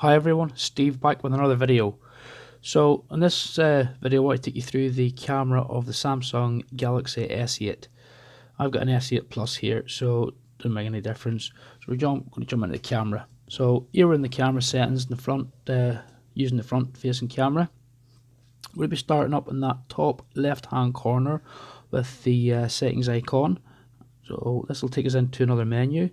Hi everyone, Steve back with another video. So in this video I want to take you through the camera of the Samsung Galaxy S8. I've got an S8 Plus here, so it doesn't make any difference. So we're going to jump into the camera. So here we're in the camera settings in the front, using the front facing camera. We'll be starting up in that top left hand corner with the settings icon. So this will take us into another menu.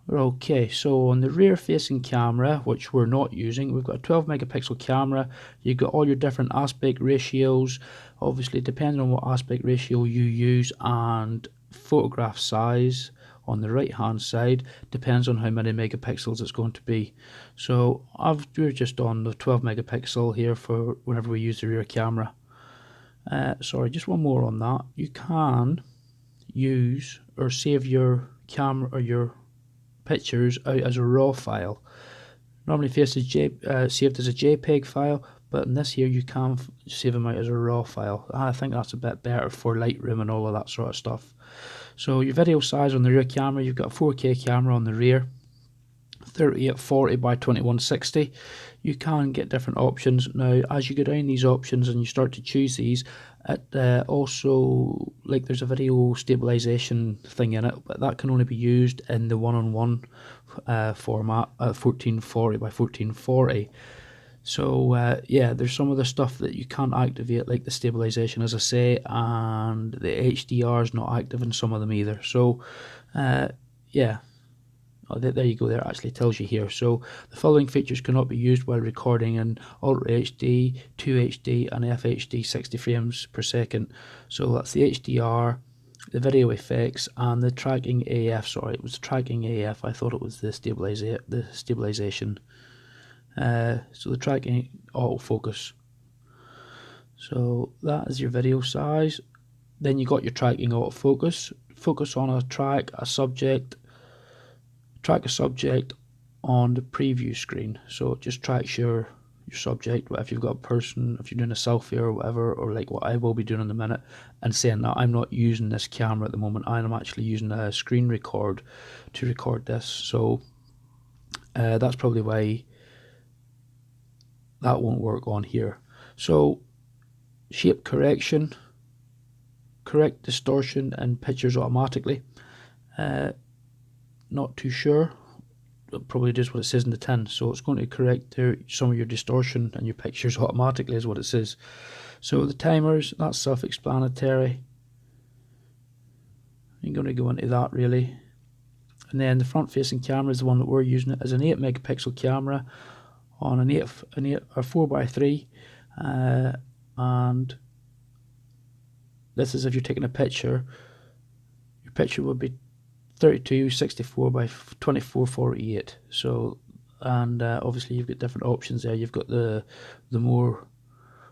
Okay, so on the rear facing camera, which we're not using, we've got a 12 megapixel camera. You've got all your different aspect ratios, obviously depending on what aspect ratio you use, and photograph size on the right hand side depends on how many megapixels it's going to be. So we're just on the 12 megapixel here for whenever we use the rear camera. Sorry, just one more on that. You can use or save your camera or your pictures out as a raw file. Normally saved as a JPEG file, but in this here you can save them out as a raw file. I think that's a bit better for Lightroom and all of that sort of stuff. So your video size on the rear camera, you've got a 4K camera on the rear, 3840 by 2160. You can get different options. Now as you go down these options and you start to choose these, it also, like, there's a video stabilization thing in it, but that can only be used in the one-on-one format at 1440 by 1440. So yeah, there's some of the stuff that you can't activate, like the stabilization, as I say, and the HDR is not active in some of them either. So yeah. Oh, there you go, there it actually tells you here. So the following features cannot be used while recording in Ultra HD, 2HD and FHD 60 frames per second. So that's the HDR, the video effects, and the tracking AF. Sorry, it was the tracking AF. I thought it was the stabilization. So the tracking autofocus. So that is your video size. Then you got your tracking autofocus. Focus on a track a subject on the preview screen, so it just tracks your subject. If you've got a person, if you're doing a selfie or whatever, or like what I will be doing in a minute, and saying that I'm not using this camera at the moment, I'm actually using a screen record to record this. So that's probably why that won't work on here. So shape correction, correct distortion in pictures automatically. Not too sure. It probably does what it says in the tin, so it's going to correct some of your distortion and your pictures automatically, is what it says. So the timers, that's self-explanatory. I'm going to go into that really. And then the front-facing camera is the one that we're using. It as an 8 megapixel camera on an 4x3, and this is if you're taking a picture. Your picture would be 3264 by 2448. So, and obviously you've got different options there. You've got the more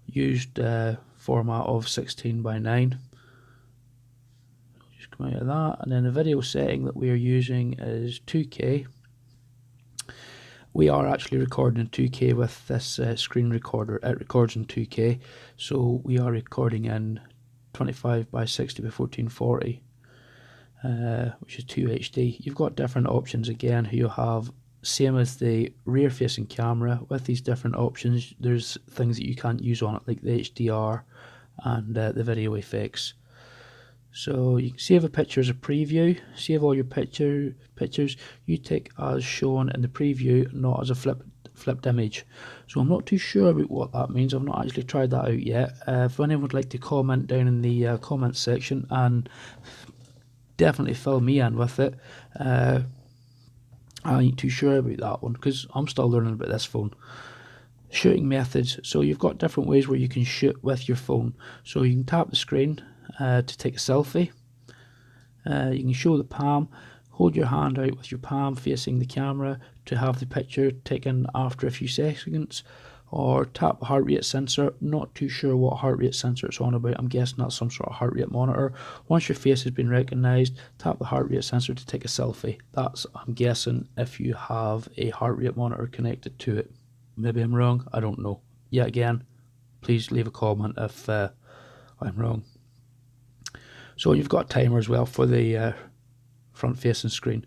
used format of 16 by 9. Just come out of that, and then the video setting that we are using is 2K. We are actually recording in 2K with this screen recorder. It records in 2K, so we are recording in 25 by 60 by 1440. Which is 2HD. You've got different options again. You have same as the rear facing camera. With these different options, there's things that you can't use on it, like the HDR and the video effects. So you can save a picture as a preview. Save all your pictures you take as shown in the preview, not as a flipped image. So I'm not too sure about what that means. I've not actually tried that out yet. If anyone would like to comment down in the comments section and definitely fill me in with it. I ain't too sure about that one because I'm still learning about this phone. Shooting methods. So you've got different ways where you can shoot with your phone. So you can tap the screen to take a selfie. You can show the palm. Hold your hand out with your palm facing the camera to have the picture taken after a few seconds. Or tap the heart rate sensor. Not too sure what heart rate sensor it's on about. I'm guessing that's some sort of heart rate monitor. Once your face has been recognized, tap the heart rate sensor to take a selfie. That's, I'm guessing, if you have a heart rate monitor connected to it. Maybe I'm wrong, I don't know. Yet again, please leave a comment if I'm wrong. So you've got a timer as well for the front facing screen.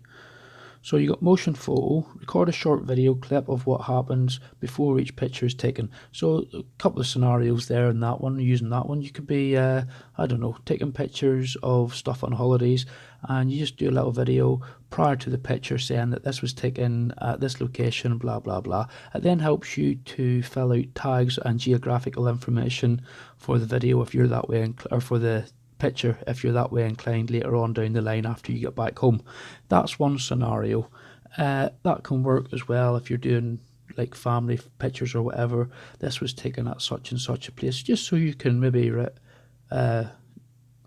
So you got motion photo, record a short video clip of what happens before each picture is taken. So a couple of scenarios there in that one, using that one. You could be, I don't know, taking pictures of stuff on holidays, and you just do a little video prior to the picture saying that this was taken at this location, blah, blah, blah. It then helps you to fill out tags and geographical information for the video if you're that way, or for the picture if you're that way inclined later on down the line after you get back home. That's one scenario. That can work as well if you're doing like family pictures or whatever. This was taken at such and such a place, just so you can maybe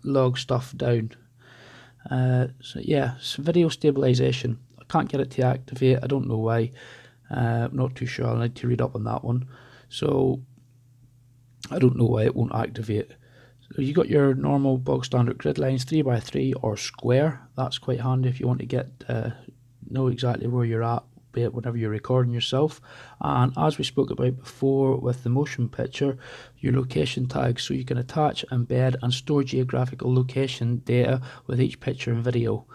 log stuff down. So yeah, so video stabilization. I can't get it to activate. I don't know why. I'm not too sure. I'll need to read up on that one. So I don't know why it won't activate. So you got your normal bog standard grid lines, 3x3 or square. That's quite handy if you want to get know exactly where you're at, be it whenever you're recording yourself. And as we spoke about before with the motion picture, your location tags, so you can attach, embed and store geographical location data with each picture and video.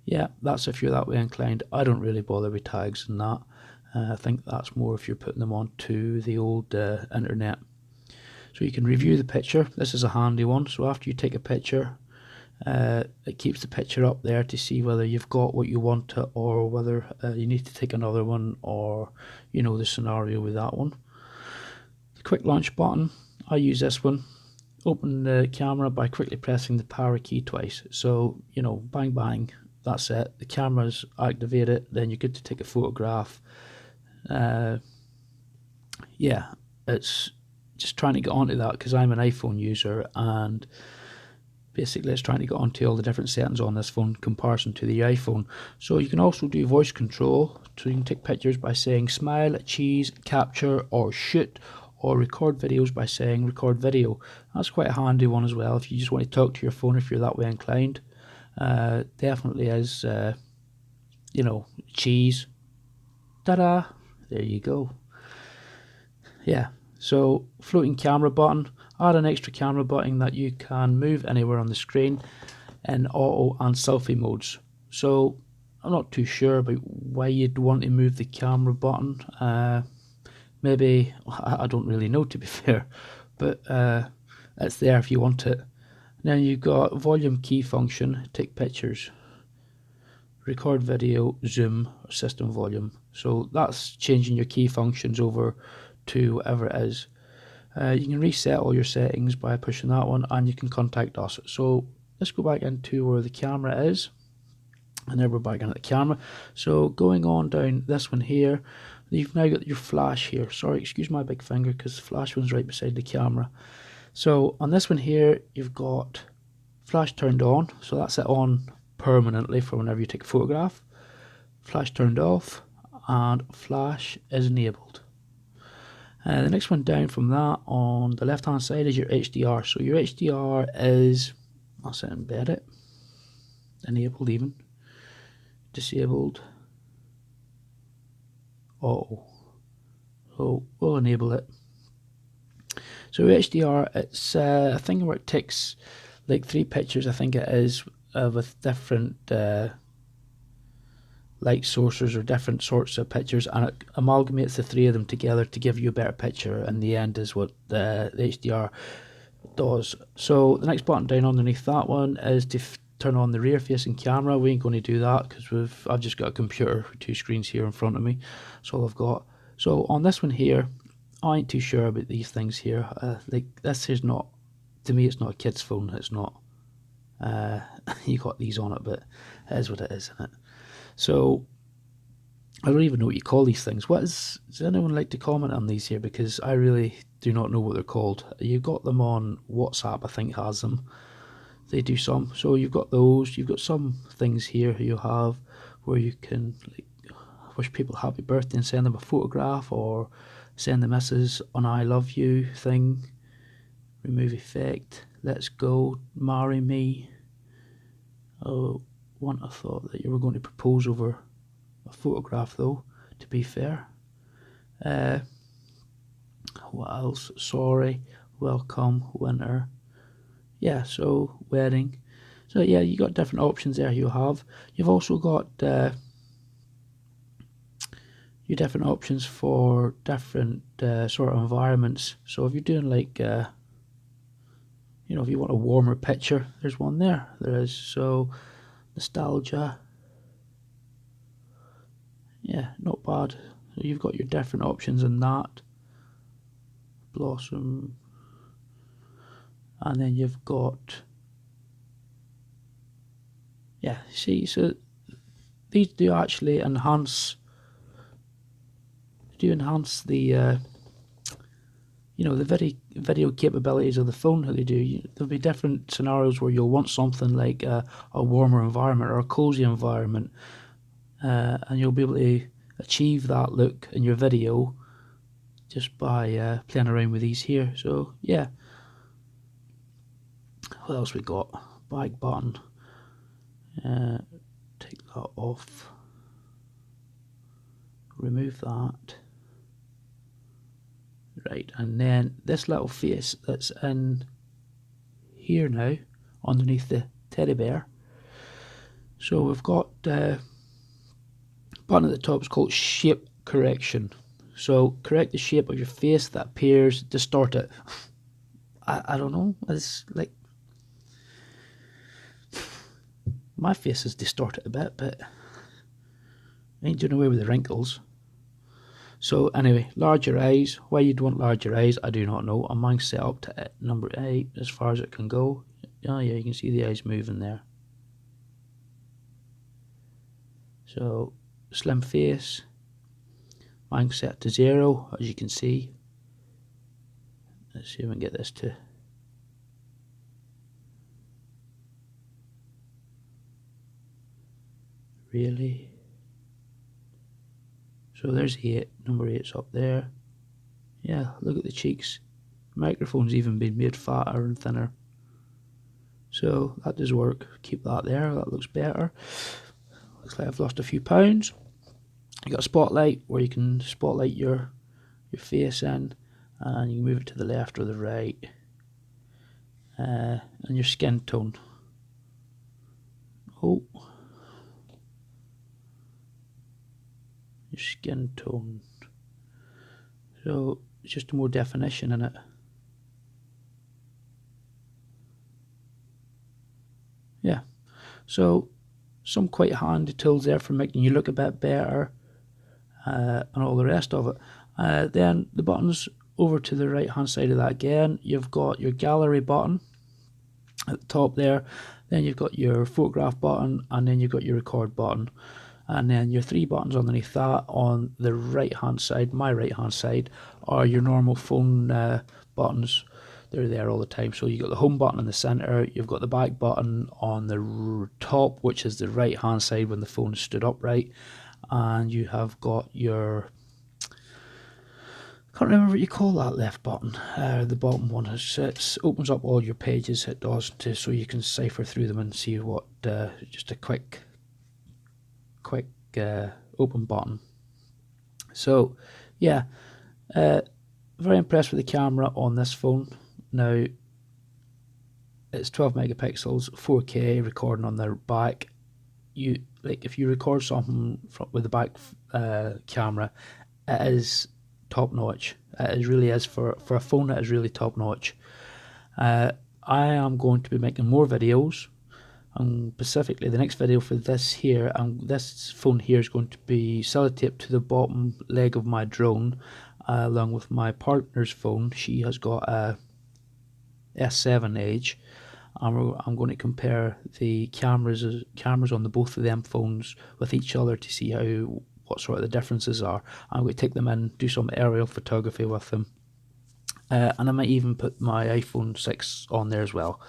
Yeah, that's if you're that way inclined. I don't really bother with tags and that. I think that's more if you're putting them onto the old internet. So you can review the picture. This is a handy one. So after you take a picture, it keeps the picture up there to see whether you've got what you want to, or whether you need to take another one, or you know the scenario with that one. The quick launch button, I use this one. Open the camera by quickly pressing the power key twice. So, you know, bang bang, that's it. The camera's activated, then you're good to take a photograph. Yeah, it's just trying to get onto that because I'm an iPhone user, and basically it's trying to get onto all the different settings on this phone in comparison to the iPhone. So you can also do voice control, so you can take pictures by saying smile, cheese, capture or shoot, or record videos by saying record video. That's quite a handy one as well if you just want to talk to your phone if you're that way inclined. Definitely is, you know, cheese, ta-da, there you go. Yeah. So floating camera button, add an extra camera button that you can move anywhere on the screen in auto and selfie modes. So I'm not too sure about why you'd want to move the camera button. Maybe, I don't really know to be fair, but it's there if you want it. Then you've got volume key function, take pictures, record video, zoom, system volume. So that's changing your key functions over to whatever it is. You can reset all your settings by pushing that one, and you can contact us. So let's go back into where the camera is, and there we're back into the camera. So going on down this one here, you've now got your flash here. Sorry, excuse my big finger because the flash one's right beside the camera. So on this one here, you've got flash turned on, so that's it on permanently for whenever you take a photograph. Flash turned off, and flash is enabled. The next one down from that on the left hand side is your HDR. So your HDR is, I'll say embed it, enabled even, disabled, auto. So we'll enable it. So HDR, it's a thing where it takes like 3 pictures, I think it is, with different light sources or different sorts of pictures, and it amalgamates the 3 of them together to give you a better picture. In the end is what the HDR does. So the next button down underneath that one is to turn on the rear facing camera. We ain't going to do that because I've just got a computer with 2 screens here in front of me. That's all I've got. So on this one here, I ain't too sure about these things here. Like this is not, to me it's not a kid's phone. It's not. You got these on it, but it is what it is, isn't it? So I don't even know what you call these things. Does anyone like to comment on these here? Because I really do not know what they're called. You've got them on WhatsApp, I think has them. They do some. So you've got those. You've got some things here you have where you can like wish people happy birthday and send them a photograph, or send the missus an I love you thing. Remove effect. Let's go. Marry me. Oh, one I thought that you were going to propose over a photograph though, to be fair. What else? Sorry, welcome, winter. Yeah, so wedding. So yeah, you got different options there. You've also got your different options for different sort of environments. So if you're doing like if you want a warmer picture, there's one there. There is. So nostalgia, yeah, not bad. So you've got your different options in that. Blossom, and then you've got, yeah, see, so these do actually enhance the the video capabilities of the phone. How they do, there'll be different scenarios where you'll want something like a warmer environment or a cozy environment, and you'll be able to achieve that look in your video just by playing around with these here. So yeah, what else we got? Back button, take that off, remove that. Right, and then this little face that's in here now, underneath the teddy bear. So we've got button at the top is called shape correction. So correct the shape of your face that appears, distort it. I don't know, it's like my face is distorted a bit, but I ain't doing away with the wrinkles. So anyway, larger eyes. Why you'd want larger eyes, I do not know. Mine's set up to number 8 as far as it can go. Oh yeah, you can see the eyes moving there. So slim face. Mine's set to 0, as you can see. Let's see if we can get this to. Really? So there's 8. Number 8's up there. Yeah, look at the cheeks. Microphone's even been made fatter and thinner. So that does work. Keep that there. That looks better. Looks like I've lost a few pounds. You got a spotlight where you can spotlight your face in, and you can move it to the left or the right. And your skin tone. Oh, your skin tone. So it's just more definition in it. Yeah. So some quite handy tools there for making you look a bit better, and all the rest of it. Then the buttons over to the right hand side of that again, you've got your gallery button at the top there, then you've got your photograph button, and then you've got your record button, and then your 3 buttons underneath that on the right hand side, my right hand side, are your normal phone buttons. They're there all the time. So you've got the home button in the center, you've got the back button on the top, which is the right hand side when the phone is stood upright, and you have got your, can't remember what you call that left button, the bottom one. It opens up all your pages, it does, so you can cipher through them and see what, just a quick open button. So yeah, very impressed with the camera on this phone. Now it's 12 megapixels, 4K recording on the back. If you record something with the back camera, it is top notch. It really is for a phone. It is really top notch. I am going to be making more videos, and specifically the next video for this here, and this phone here is going to be sellotaped to the bottom leg of my drone, along with my partner's phone. She has got a S7 Edge, and I'm going to compare the cameras on the both of them phones with each other to see what sort of the differences are. I'm going to take them in, do some aerial photography with them, and I might even put my iPhone 6 on there as well.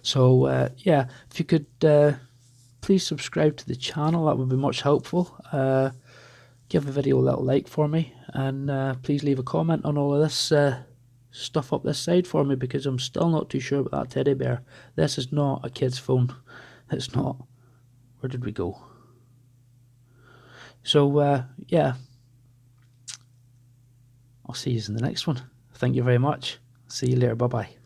So yeah, if you could please subscribe to the channel, that would be much helpful. Give the video a little like for me, and please leave a comment on all of this stuff up this side for me, because I'm still not too sure about that teddy bear. This is not a kid's phone. It's not. Where did we go? So yeah, I'll see you in the next one. Thank you very much. See you later. Bye bye.